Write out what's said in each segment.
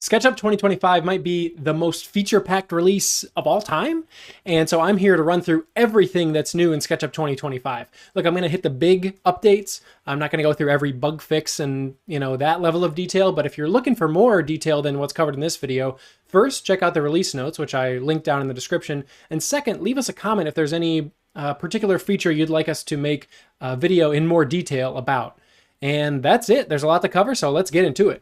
SketchUp 2025 might be the most feature-packed release of all time, and so I'm here to run through everything that's new in SketchUp 2025. Look, I'm going to hit the big updates. I'm not going to go through every bug fix and, that level of detail, but if you're looking for more detail than what's covered in this video, first, check out the release notes, which I linked down in the description, and second, leave us a comment if there's any particular feature you'd like us to make a video in more detail about. And that's it. There's a lot to cover, so let's get into it.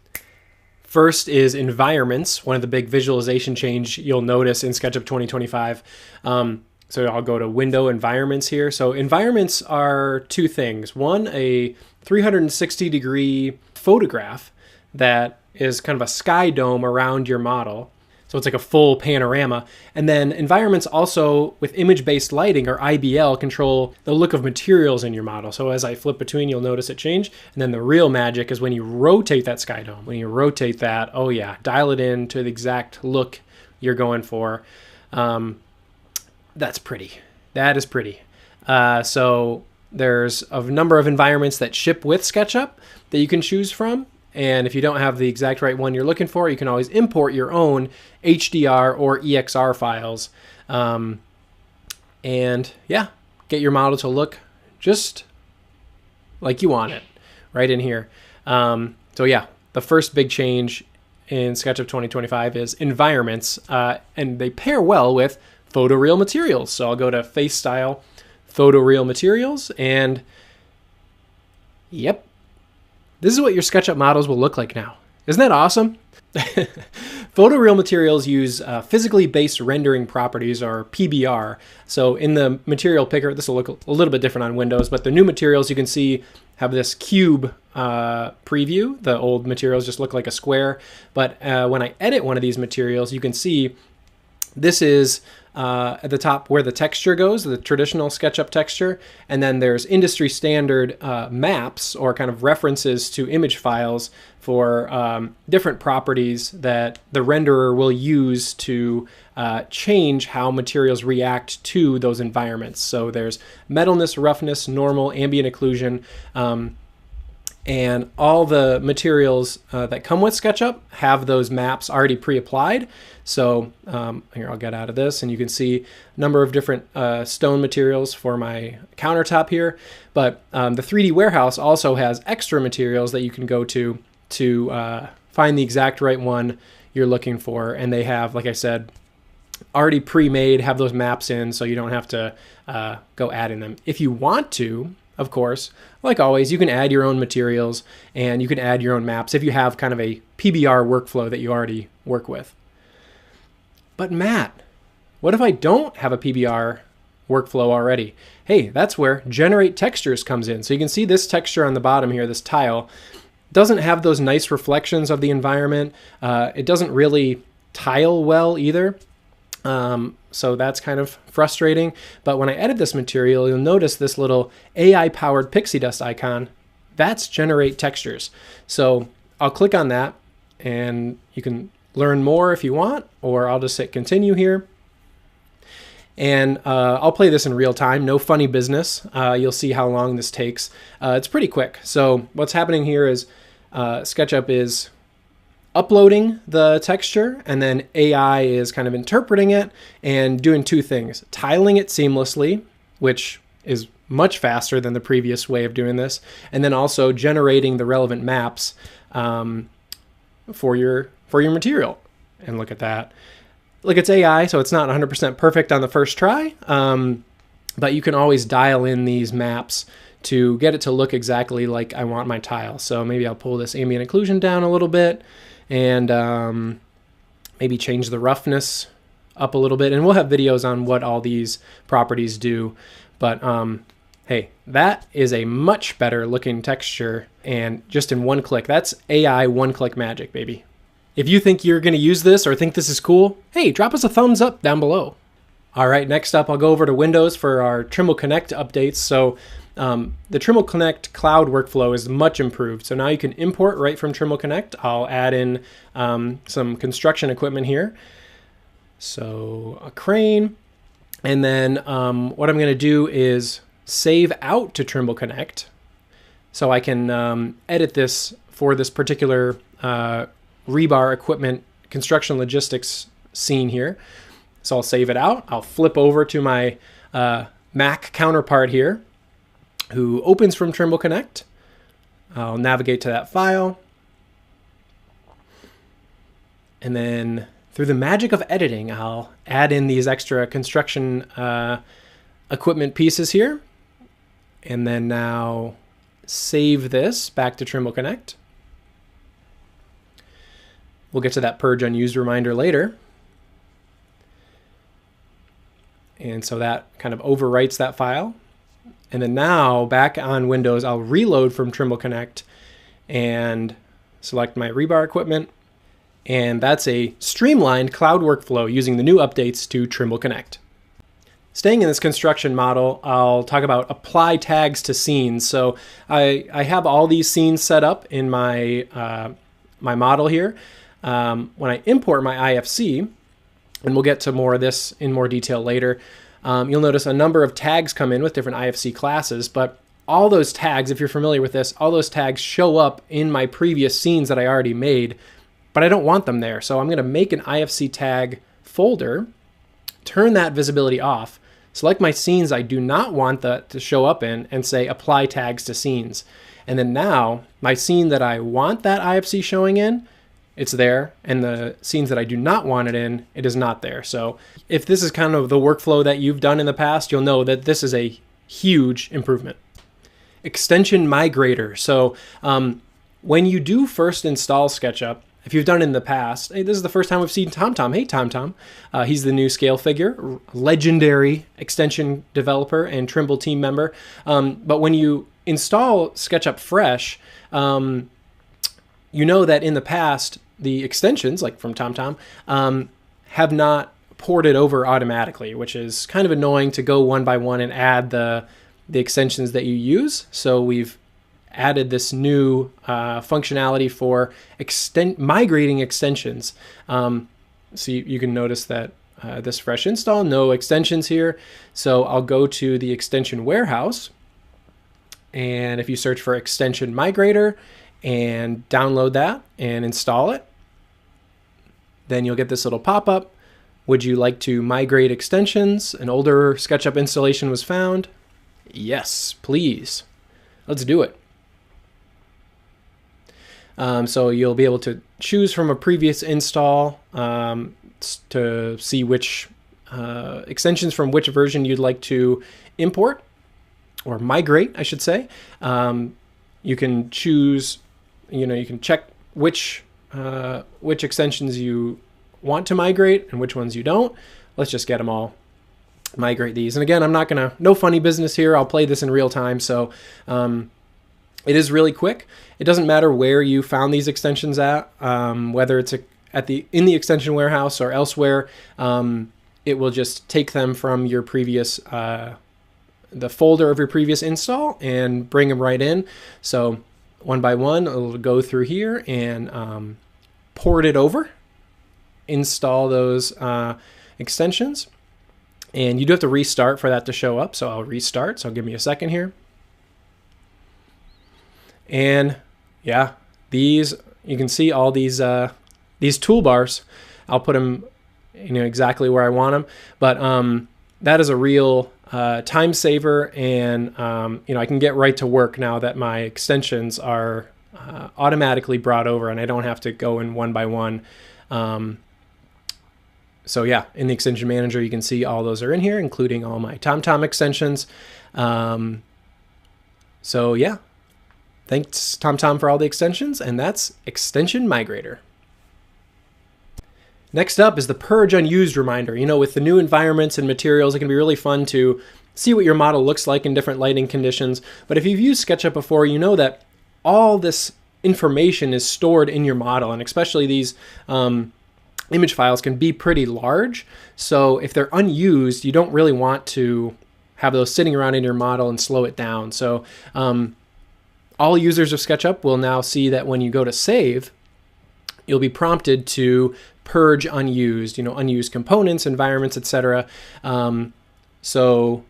First is environments, one of the big visualization change you'll notice in SketchUp 2025. So I'll go to Window Environments here. So environments are two things. One, a 360-degree photograph that is kind of a sky dome around your model. So it's like a full panorama. And then environments also, with image-based lighting, or IBL, control the look of materials in your model. So as I flip between, you'll notice it change. And then the real magic is when you rotate that sky dome. When you rotate that, oh yeah, dial it in to the exact look you're going for. That's pretty. That is pretty. So there's a number of environments that ship with SketchUp that you can choose from. And if you don't have the exact right one you're looking for, you can always import your own HDR or EXR files. And yeah, get your model to look just like you want it right in here. So yeah, the first big change in SketchUp 2025 is environments, and they pair well with Photoreal Materials. So I'll go to Face Style, Photoreal Materials, and yep. This is what your SketchUp models will look like now. Isn't that awesome? Photoreal Materials use physically based rendering properties, or PBR. So in the material picker, this will look a little bit different on Windows, but the new materials you can see have this cube preview. The old materials just look like a square. But when I edit one of these materials, you can see this is at the top where the texture goes, the traditional SketchUp texture, and then there's industry standard maps, or kind of references to image files for different properties that the renderer will use to change how materials react to those environments. So there's metalness, roughness, normal, ambient occlusion, and all the materials that come with SketchUp have those maps already pre-applied. So here, I'll get out of this, and you can see a number of different stone materials for my countertop here. But the 3D warehouse also has extra materials that you can go to find the exact right one you're looking for. And they have, like I said, already pre-made, have those maps in, so you don't have to go adding them. If you want to, of course, like always, you can add your own materials and you can add your own maps if you have kind of a PBR workflow that you already work with. But Matt, what if I don't have a PBR workflow already? Hey, that's where Generate Textures comes in. So you can see this texture on the bottom here, this tile, doesn't have those nice reflections of the environment. It doesn't really tile well either. So that's kind of frustrating. But when I edit this material, you'll notice this little AI-powered pixie dust icon. That's Generate Textures. So I'll click on that, and you can learn more if you want, or I'll just hit continue here. And I'll play this in real time, no funny business. You'll see how long this takes. It's pretty quick. So what's happening here is SketchUp is uploading the texture, and then AI is kind of interpreting it and doing two things: tiling it seamlessly, which is much faster than the previous way of doing this, and then also generating the relevant maps for your material. And look at that. Look, it's AI, so it's not 100% perfect on the first try, but you can always dial in these maps to get it to look exactly like I want my tile. So maybe I'll pull this ambient occlusion down a little bit, and maybe change the roughness up a little bit. And we'll have videos on what all these properties do. But hey, that is a much better looking texture, and just in one click. That's AI one-click magic, baby. If you think you're going to use this or think this is cool, hey, drop us a thumbs up down below. All right, next up, I'll go over to Windows for our Trimble Connect updates. So the Trimble Connect cloud workflow is much improved. So now you can import right from Trimble Connect. I'll add in some construction equipment here. So a crane. And then what I'm going to do is save out to Trimble Connect, so I can edit this for this particular rebar equipment construction logistics scene here. So I'll save it out. I'll flip over to my Mac counterpart here, who opens from Trimble Connect. I'll navigate to that file. And then through the magic of editing, I'll add in these extra construction equipment pieces here. And then now save this back to Trimble Connect. We'll get to that Purge Unused reminder later. And so that kind of overwrites that file. And then now back on Windows, I'll reload from Trimble Connect and select my rebar equipment. And that's a streamlined cloud workflow using the new updates to Trimble Connect. Staying in this construction model, I'll talk about apply tags to scenes. So I have all these scenes set up in my, my model here. When I import my IFC, and we'll get to more of this in more detail later, you'll notice a number of tags come in with different IFC classes, but all those tags, if you're familiar with this, all those tags show up in my previous scenes that I already made, but I don't want them there. So I'm going to make an IFC tag folder, turn that visibility off, select my scenes I do not want that to show up in, and say apply tags to scenes. And then now my scene that I want that IFC showing in, it's there, and the scenes that I do not want it in, it is not there. So if this is kind of the workflow that you've done in the past, you'll know that this is a huge improvement. Extension Migrator. So when you do first install SketchUp, if you've done it in the past, hey, this is the first time we've seen TomTom. Hey, TomTom. He's the new scale figure, legendary extension developer and Trimble team member. But when you install SketchUp fresh, you know that in the past, the extensions, like from TomTom, have not ported over automatically, which is kind of annoying to go one by one and add the extensions that you use. So we've added this new functionality for migrating extensions. So you can notice that this fresh install, no extensions here. So I'll go to the extension warehouse. And if you search for extension migrator, and download that and install it, then you'll get this little pop-up. Would you like to migrate extensions? An older SketchUp installation was found. Yes, please. Let's do it. So you'll be able to choose from a previous install to see which extensions from which version you'd like to import or migrate, I should say. You can choose, you can check which extensions you want to migrate and which ones you don't. Let's just get them all. Migrate these. And again, I'm not going to, no funny business here. I'll play this in real time. So it is really quick. It doesn't matter where you found these extensions at, whether it's in the extension warehouse or elsewhere. It will just take them from your previous, the folder of your previous install and bring them right in. So one by one, it'll go through here and port it over, install those extensions. And you do have to restart for that to show up. So I'll restart. So give me a second here. And yeah, you can see all these toolbars. I'll put them exactly where I want them. But that is a real time saver, and I can get right to work now that my extensions are automatically brought over and I don't have to go in one by one. So yeah, in the extension manager, you can see all those are in here, including all my TomTom extensions. So yeah, thanks TomTom for all the extensions, and that's Extension Migrator. Next up is the Purge Unused reminder. With the new environments and materials, it can be really fun to see what your model looks like in different lighting conditions. But if you've used SketchUp before, you know that all this information is stored in your model, and especially these image files can be pretty large. So if they're unused, you don't really want to have those sitting around in your model and slow it down. So all users of SketchUp will now see that when you go to save, you'll be prompted to purge unused, unused components, environments, etc. So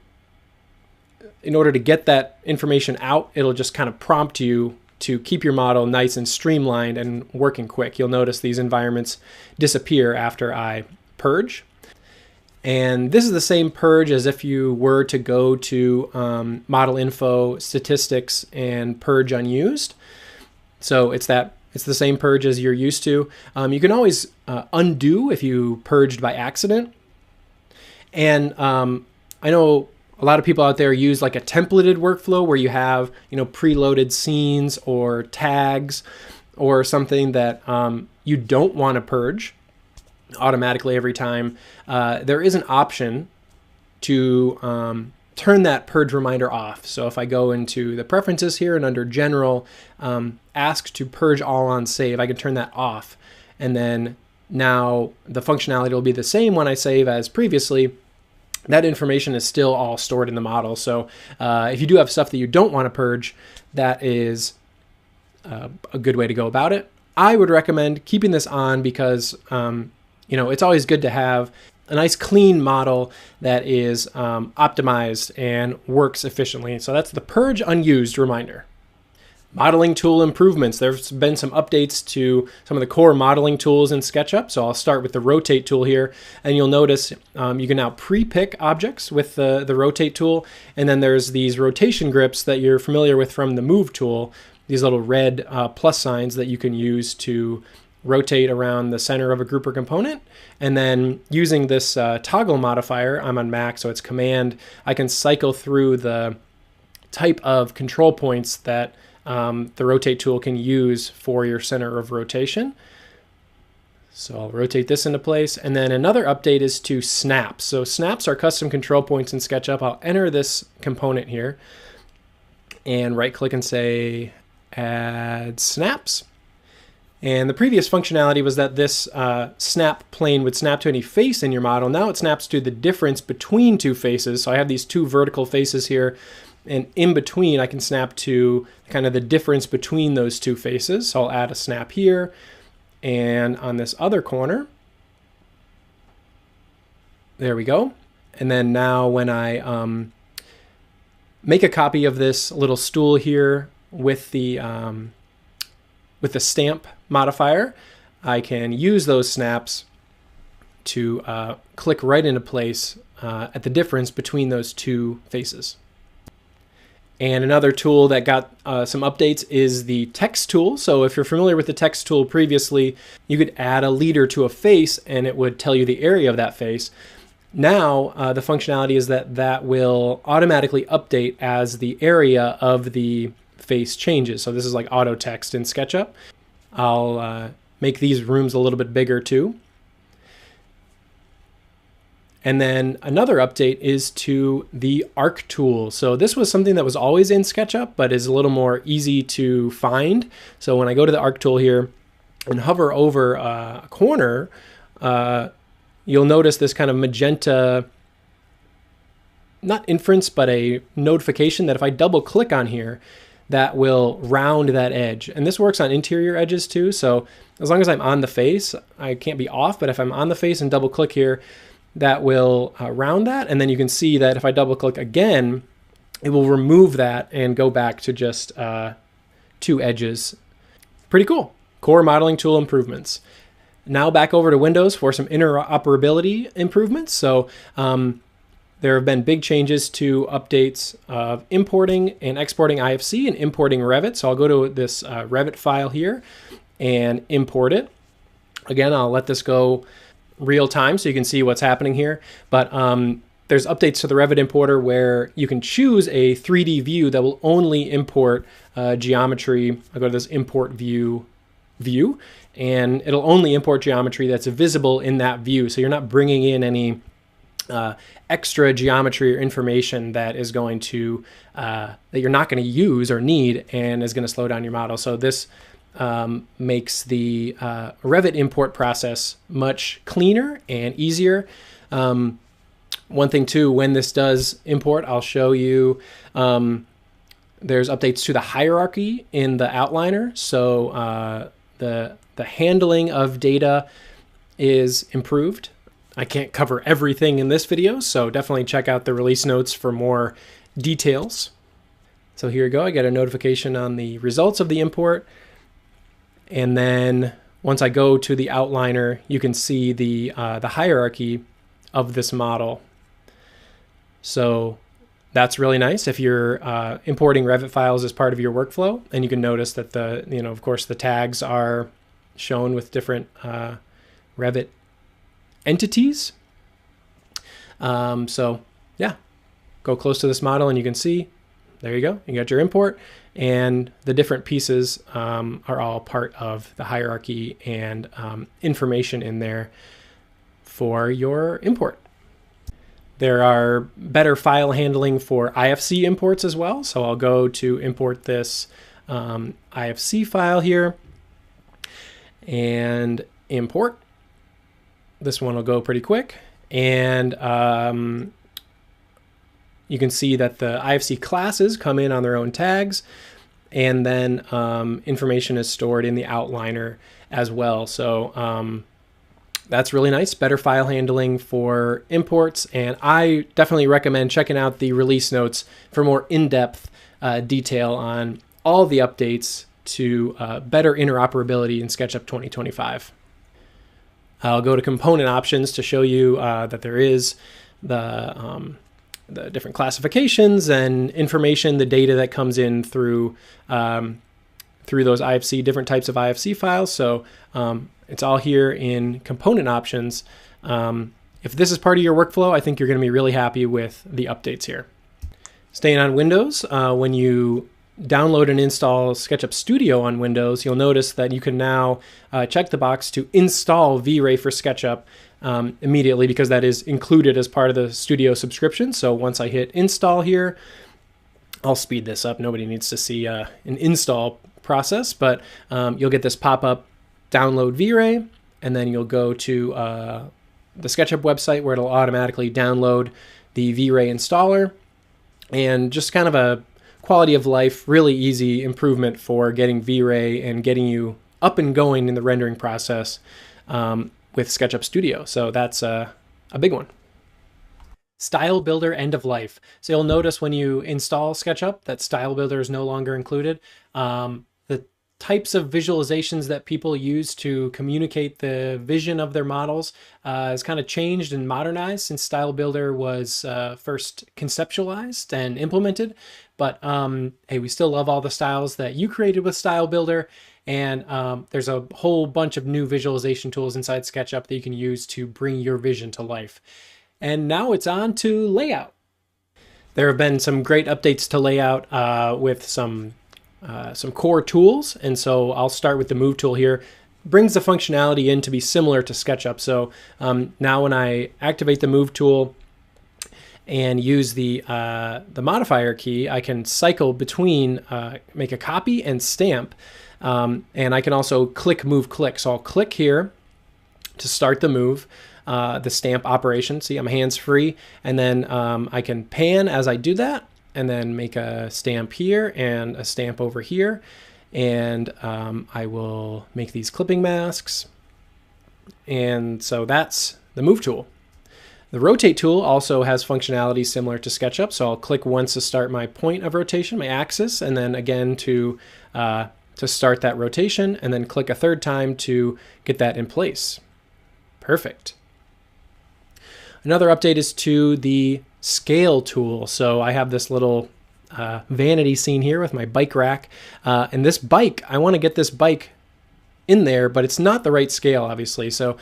in order to get that information out, it'll just kind of prompt you to keep your model nice and streamlined and working quick. You'll notice these environments disappear after I purge. And this is the same purge as if you were to go to model info, statistics, and purge unused. So it's the same purge as you're used to. You can always undo if you purged by accident. And I know a lot of people out there use like a templated workflow where you have, preloaded scenes or tags or something that you don't want to purge automatically every time. There is an option to turn that purge reminder off. So if I go into the preferences here and under general, ask to purge all on save, I can turn that off. And then now the functionality will be the same when I save as previously. That information is still all stored in the model. So if you do have stuff that you don't want to purge, that is a good way to go about it. I would recommend keeping this on because it's always good to have a nice clean model that is optimized and works efficiently. So that's the purge unused reminder. Modeling tool improvements. There's been some updates to some of the core modeling tools in SketchUp. So I'll start with the rotate tool here, and you'll notice you can now pre-pick objects with the rotate tool. And then there's these rotation grips that you're familiar with from the move tool, these little red plus signs that you can use to rotate around the center of a group or component. And then using this toggle modifier, I'm on Mac, so it's Command, I can cycle through the type of control points that the rotate tool can use for your center of rotation. So I'll rotate this into place. And then another update is to snaps. So snaps are custom control points in SketchUp. I'll enter this component here and right click and say add snaps. And the previous functionality was that this snap plane would snap to any face in your model. Now it snaps to the difference between two faces. So I have these two vertical faces here, and in between I can snap to kind of the difference between those two faces. So I'll add a snap here, and on this other corner, there we go. And then now when I make a copy of this little stool here with the stamp modifier, I can use those snaps to click right into place at the difference between those two faces. And another tool that got some updates is the text tool. So if you're familiar with the text tool previously, you could add a leader to a face and it would tell you the area of that face. Now the functionality is that will automatically update as the area of the face changes. So this is like auto text in SketchUp. I'll make these rooms a little bit bigger too. And then another update is to the arc tool. So this was something that was always in SketchUp, but is a little more easy to find. So when I go to the arc tool here and hover over a corner, you'll notice this kind of magenta, not inference, but a notification that if I double click on here, that will round that edge. And this works on interior edges too. So as long as I'm on the face, I can't be off, but if I'm on the face and double click here, that will round that. And then you can see that if I double click again, it will remove that and go back to just two edges. Pretty cool. Core modeling tool improvements. Now back over to Windows for some interoperability improvements. So there have been big changes to updates of importing and exporting IFC and importing Revit. So I'll go to this Revit file here and import it. Again, I'll let this go real time so you can see what's happening here. But there's updates to the Revit importer where you can choose a 3D view that will only import geometry. I'll go to this import view, and it'll only import geometry that's visible in that view. So you're not bringing in any extra geometry or information that is going to that you're not going to use or need and is going to slow down your model. So this makes the Revit import process much cleaner and easier. One thing too, when this does import, I'll show you there's updates to the hierarchy in the outliner. So the handling of data is improved. I can't cover everything in this video, so definitely check out the release notes for more details. So here you go, I get a notification on the results of the import. And then once I go to the outliner, you can see the hierarchy of this model. So that's really nice if you're importing Revit files as part of your workflow. And you can notice that of course, the tags are shown with different Revit entities. So yeah, go close to this model and you can see, there you go, you got your import, and the different pieces are all part of the hierarchy and information in there for your import. There are better file handling for IFC imports as well. So I'll go to import this IFC file here and import. This one will go pretty quick. And you can see that the IFC classes come in on their own tags, and then information is stored in the outliner as well. So that's really nice, better file handling for imports, and I definitely recommend checking out the release notes for more in-depth detail on all the updates to better interoperability in SketchUp 2025. I'll go to component options to show you that there is the different classifications and information, the data that comes in through those IFC, different types of IFC files. So it's all here in component options. If this is part of your workflow, I think you're going to be really happy with the updates here. Staying on Windows, when you download and install SketchUp Studio on Windows, you'll notice that you can now check the box to install V-Ray for SketchUp immediately, because that is included as part of the Studio subscription. So once I hit install here, I'll speed this up. Nobody needs to see an install process, but you'll get this pop-up, download V-Ray, and then you'll go to the SketchUp website where it'll automatically download the V-Ray installer, and just kind of a quality of life, really easy improvement for getting V-Ray and getting you up and going in the rendering process with SketchUp Studio. So that's a big one. Style Builder end of life. So you'll notice when you install SketchUp that Style Builder is no longer included. The types of visualizations that people use to communicate the vision of their models has kind of changed and modernized since Style Builder was first conceptualized and implemented. But hey, we still love all the styles that you created with Style Builder. And there's a whole bunch of new visualization tools inside SketchUp that you can use to bring your vision to life. And now it's on to layout. There have been some great updates to layout with some core tools. And so I'll start with the Move tool here. Brings the functionality in to be similar to SketchUp. So now when I activate the Move tool and use the modifier key, I can cycle between make a copy and stamp. And I can also click, move, click. So I'll click here to start the move, the stamp operation. See, I'm hands-free. And then I can pan as I do that, and then make a stamp here and a stamp over here. And I will make these clipping masks. And so that's the Move tool. The Rotate tool also has functionality similar to SketchUp. So I'll click once to start my point of rotation, my axis, and then again to start that rotation, and then click a third time to get that in place. Perfect. Another update is to the Scale tool. So I have this little vanity scene here with my bike rack. And this bike, I want to get this bike in there, but it's not the right scale, obviously. So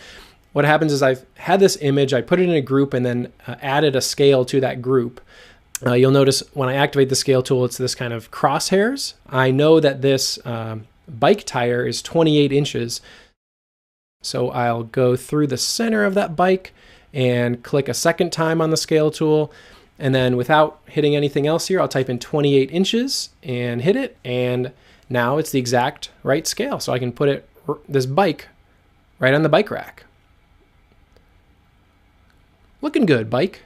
what happens is I've had this image, I put it in a group, and then added a scale to that group. You'll notice when I activate the Scale tool, it's this kind of crosshairs. I know that this bike tire is 28 inches. So I'll go through the center of that bike and click a second time on the Scale tool. And then without hitting anything else here, I'll type in 28 inches and hit it. And now it's the exact right scale. So I can put this bike right on the bike rack. Looking good, bike.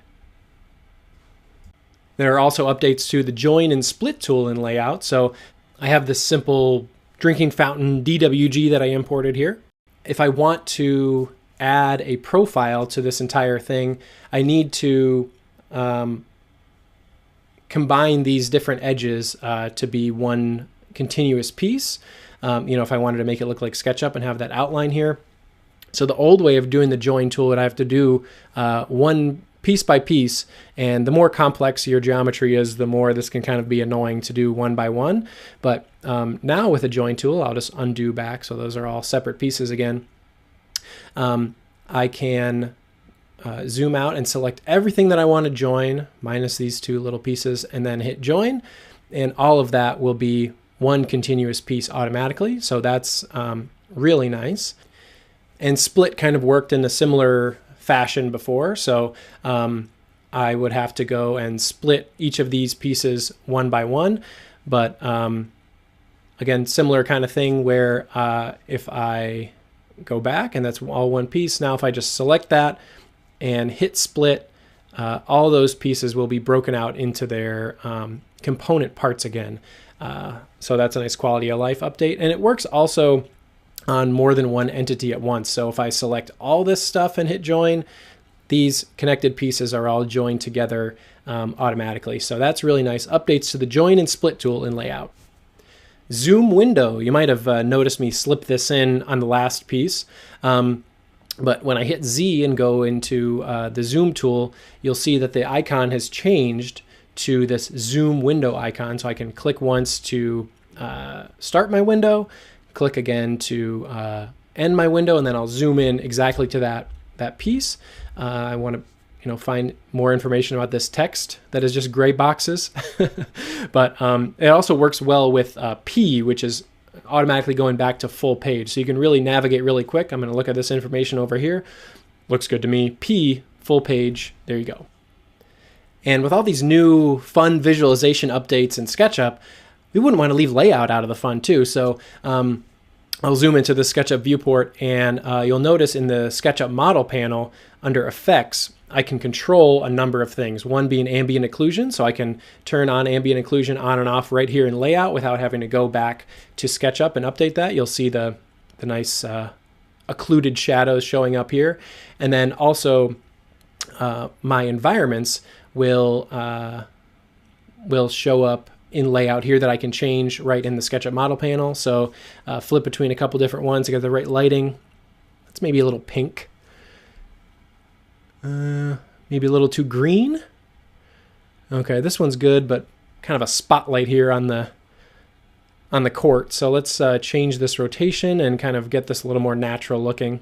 There are also updates to the Join and Split tool in Layout. So I have this simple drinking fountain DWG that I imported here. If I want to add a profile to this entire thing, I need to kind combine these different edges to be one continuous piece. If I wanted to make it look like SketchUp and have that outline here. So the old way of doing the join tool would have to do one piece by piece, and the more complex your geometry is, the more this can kind of be annoying to do one by one. But now with a join tool, I'll just undo back, so those are all separate pieces again. I can zoom out and select everything that I want to join, minus these two little pieces, and then hit join, and all of that will be one continuous piece automatically. So that's really nice. And split kind of worked in a similar fashion before. So I would have to go and split each of these pieces one by one. But again, similar kind of thing where if I go back and that's all one piece, now if I just select that and hit split, all those pieces will be broken out into their component parts again. So that's a nice quality of life update. And it works also on more than one entity at once. So if I select all this stuff and hit join, these connected pieces are all joined together automatically. So that's really nice. Updates to the join and split tool in layout. Zoom window. You might have noticed me slip this in on the last piece. But when I hit Z and go into the zoom tool, you'll see that the icon has changed to this zoom window icon. So I can click once to start my window, click again to end my window, and then I'll zoom in exactly to that piece. I want to find more information about this text that is just gray boxes. But it also works well with P, which is automatically going back to full page. So you can really navigate really quick. I'm going to look at this information over here. Looks good to me. P, full page. There you go. And with all these new fun visualization updates in SketchUp, we wouldn't want to leave layout out of the fun too. So I'll zoom into the SketchUp viewport, and you'll notice in the SketchUp model panel under effects, I can control a number of things. One being ambient occlusion, so I can turn on ambient occlusion on and off right here in layout without having to go back to SketchUp and update that. You'll see the nice occluded shadows showing up here. And then also my environments will show up in layout here that I can change right in the SketchUp model panel. So flip between a couple different ones to get the right lighting. It's maybe a little pink. Maybe a little too green. Okay, this one's good, but kind of a spotlight here on the court. So let's change this rotation and kind of get this a little more natural looking.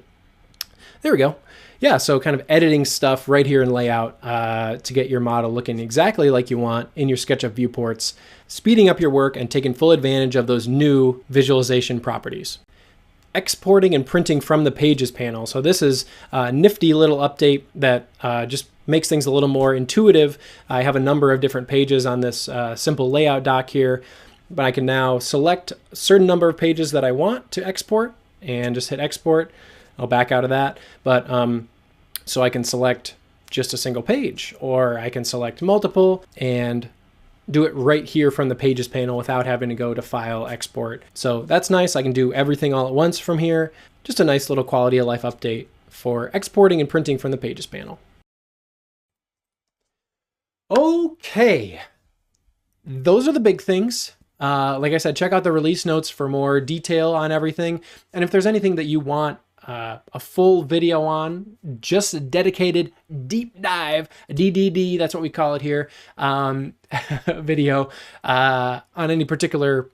There we go. Yeah, so kind of editing stuff right here in layout to get your model looking exactly like you want in your SketchUp viewports, speeding up your work and taking full advantage of those new visualization properties. Exporting and printing from the Pages panel. So this is a nifty little update that just makes things a little more intuitive. I have a number of different pages on this simple layout doc here, but I can now select a certain number of pages that I want to export and just hit export. I'll back out of that, but so I can select just a single page, or I can select multiple and do it right here from the Pages panel without having to go to File, Export. So that's nice. I can do everything all at once from here. Just a nice little quality of life update for exporting and printing from the Pages panel. Okay, those are the big things. Like I said, check out the release notes for more detail on everything. And if there's anything that you want a full video on, just a dedicated deep dive, DDD, that's what we call it here, video on any particular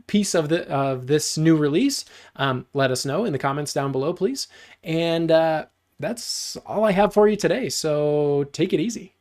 piece of this new release, let us know in the comments down below, please. And that's all I have for you today. So take it easy.